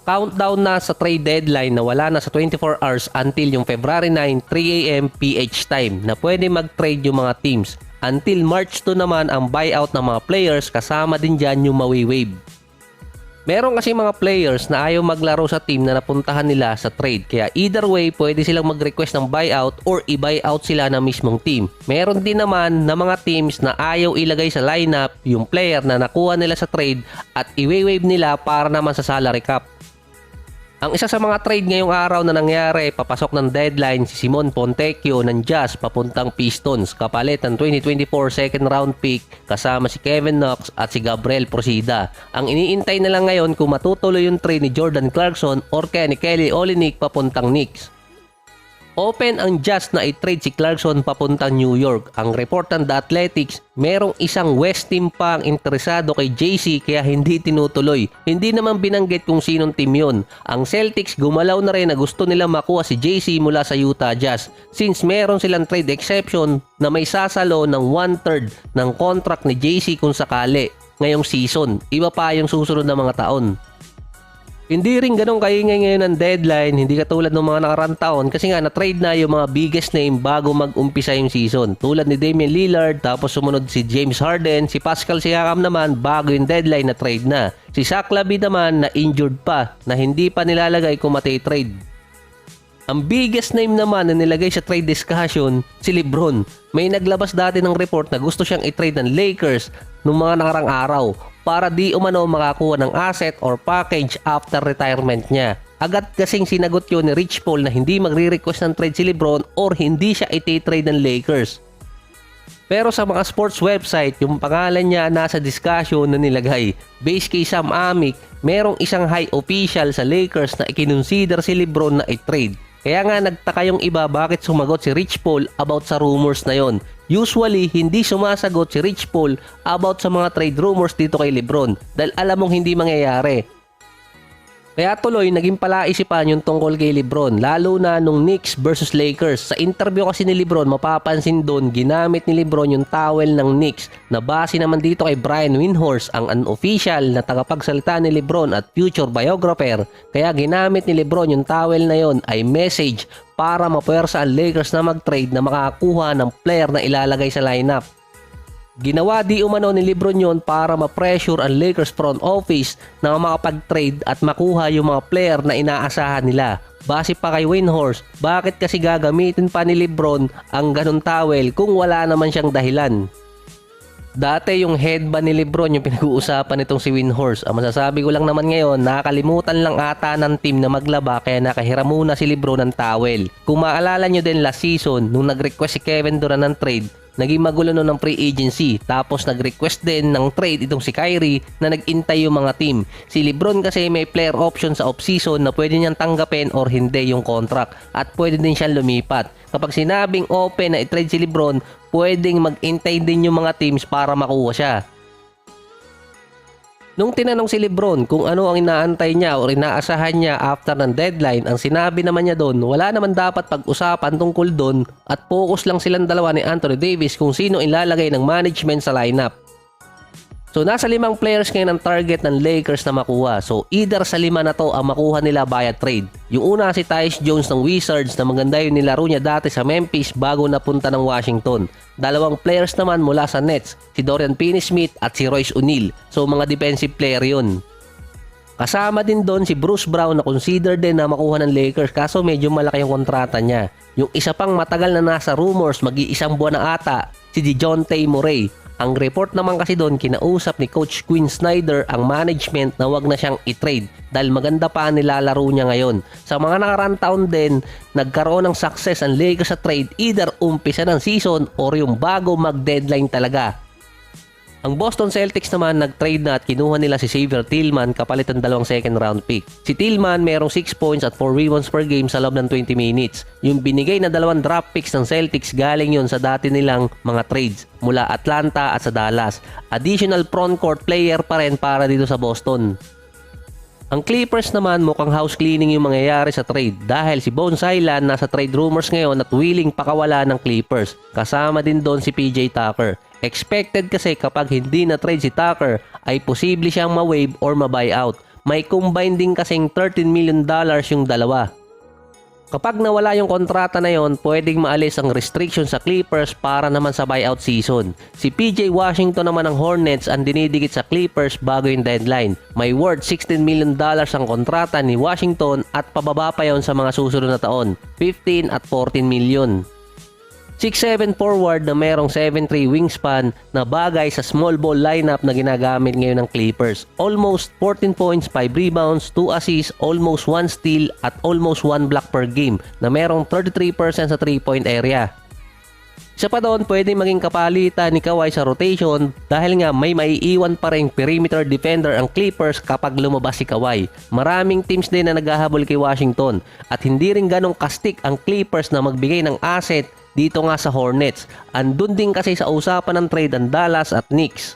Countdown na sa trade deadline na wala na sa 24 hours until yung February 9, 3 AM PH time na pwede mag-trade yung mga teams. Until March 2 naman ang buyout ng mga players, kasama din dyan yung mawi-wave. Meron kasi mga players na ayaw maglaro sa team na napuntahan nila sa trade. Kaya either way, pwede silang mag-request ng buyout or i-buyout sila ng mismong team. Meron din naman na mga teams na ayaw ilagay sa lineup yung player na nakuha nila sa trade at i-waive nila para naman sa salary cap. Ang isa sa mga trade ngayong araw na nangyari, papasok ng deadline si Simon Fontecchio ng Jazz papuntang Pistons kapalit ng 2024 second round pick kasama si Kevin Knox at si Gabriel Procida. Ang iniintay na lang ngayon kung matutuloy yung trade ni Jordan Clarkson or kaya ni Kelly Olynyk papuntang Knicks. Open ang Jazz na i-trade si Clarkson papuntang New York. Ang report ng The Athletics, merong isang West team pa ang interesado kay JC kaya hindi tinutuloy. Hindi naman binanggit kung sinong team yun. Ang Celtics gumalaw na rin na gusto nila makuha si JC mula sa Utah Jazz since meron silang trade exception na may sasalo ng 1/3 ng contract ni JC kung sakali ngayong season. Iba pa yung susunod na mga taon. Hindi rin ganun kaingay ngayon ang deadline, hindi katulad ng mga nakarang taon kasi nga na-trade na yung mga biggest name bago mag-umpisa yung season. Tulad ni Damian Lillard, tapos sumunod si James Harden, si Pascal Siakam naman bago yung deadline na trade na. Si Zach LaVine naman na injured pa, na hindi pa nilalagay kung mati-trade. Ang biggest name naman na nilagay sa trade discussion, si LeBron. May naglabas dati ng report na gusto siyang i-trade ng Lakers noong mga nakarang araw para di umano makakuha ng asset or package after retirement niya. Agad kasing sinagot yun ni Rich Paul na hindi magre-request ng trade si LeBron or hindi siya iti-trade ng Lakers. Pero sa mga sports website, yung pangalan niya nasa discussion na nilagay. Base kay Sam Amick, merong isang high official sa Lakers na ikinonsider si LeBron na i-trade. Kaya nga nagtaka yung iba bakit sumagot si Rich Paul about sa rumors na yon. Usually, hindi sumasagot si Rich Paul about sa mga trade rumors dito kay LeBron dahil alam mong hindi mangyayari. Kaya tuloy, naging palaisipan yung tungkol kay LeBron, lalo na nung Knicks versus Lakers. Sa interview kasi ni LeBron, mapapansin doon, ginamit ni LeBron yung towel ng Knicks na base naman dito kay Brian Windhorst, ang unofficial na tagapagsalita ni LeBron at future biographer. Kaya ginamit ni LeBron yung towel na yon ay message para mapuwersa ang Lakers na mag-trade na makakuha ng player na ilalagay sa lineup. Ginawa di umano ni LeBron yon para ma-pressure ang Lakers front office na makapag-trade at makuha yung mga player na inaasahan nila. Base pa kay Windhorst, bakit kasi gagamitin pa ni LeBron ang ganun towel kung wala naman siyang dahilan? Dati yung headband ni LeBron yung pinag-uusapan nitong si Windhorst. Ang masasabi ko lang naman ngayon, nakakalimutan lang ata ng team na maglaba kaya nakahiram muna si LeBron ng towel. Kung maalala nyo din last season, nung nag-request si Kevin Durant ng trade, naging magulo nun ng free agency. Tapos nag-request din ng trade itong si Kyrie na nag-intay yung mga team. Si LeBron kasi may player option sa off-season na pwede niyang tanggapin or hindi yung contract. At pwede din siyang lumipat. Kapag sinabing open na i-trade si LeBron, pwedeng mag-intay din yung mga teams para makuha siya. Nung tinanong si LeBron kung ano ang inaantay niya o inaasahan niya after ng deadline, ang sinabi naman niya doon, wala naman dapat pag-usapan tungkol doon at focus lang silang dalawa ni Anthony Davis kung sino ilalagay ng management sa lineup. So nasa 5 players ngayon ang target ng Lakers na makuha. So either sa 5 na to ang makuha nila via trade. Yung una si Tyus Jones ng Wizards na maganda yung nilaro niya dati sa Memphis bago napunta ng Washington. 2 players naman mula sa Nets, si Dorian Finney-Smith at si Royce O'Neal. So mga defensive player yun. Kasama din doon si Bruce Brown na consider din na makuha ng Lakers kaso medyo malaki yung kontrata niya. Yung isa pang matagal na nasa rumors, mag-iisang buwan na ata, si DeJounte Murray. Ang report naman kasi doon, kinausap ni Coach Quinn Snyder ang management na wag na siyang i-trade dahil maganda pa ang nilalaro niya ngayon. Sa mga nakarang taon din, nagkaroon ng success ang Lakers sa trade either umpisa ng season or yung bago mag-deadline talaga. Ang Boston Celtics naman nag-trade na at kinuha nila si Xavier Tillman kapalit ng 2 second round pick. Si Tillman merong 6 points at 4 rebounds per game sa loob ng 20 minutes. Yung binigay na 2 draft picks ng Celtics galing yon sa dati nilang mga trades mula Atlanta at sa Dallas. Additional frontcourt player pa rin para dito sa Boston. Ang Clippers naman mukhang house cleaning yung mangyayari sa trade dahil si Bones Hyland nasa trade rumors ngayon at willing pakawala ng Clippers. Kasama din doon si PJ Tucker. Expected kasi kapag hindi na trade si Tucker ay posible siyang ma-waive or ma-buyout. May combined din kasing $13 million yung dalawa. Kapag nawala yung kontrata na yon, pwedeng maalis ang restriction sa Clippers para naman sa buyout season. Si PJ Washington naman ng Hornets ang dinidikit sa Clippers bago yung deadline. May worth $16 million ang kontrata ni Washington at pababa pa yon sa mga susunod na taon, 15 at 14 million. 6'7" forward na merong 7'3" wingspan na bagay sa small ball lineup na ginagamit ngayon ng Clippers. Almost 14 points, 5 rebounds, 2 assists, almost 1 steal at almost 1 block per game na merong 33% sa 3-point area. Isa pa doon, pwede maging kapalitan ni Kawhi sa rotation dahil nga may maiiwan pa ring perimeter defender ang Clippers kapag lumabas si Kawhi. Maraming teams din na naghahabol kay Washington at hindi rin ganong kastik ang Clippers na magbigay ng asset dito nga sa Hornets. Andun din kasi sa usapan ng trade ang Dallas at Knicks.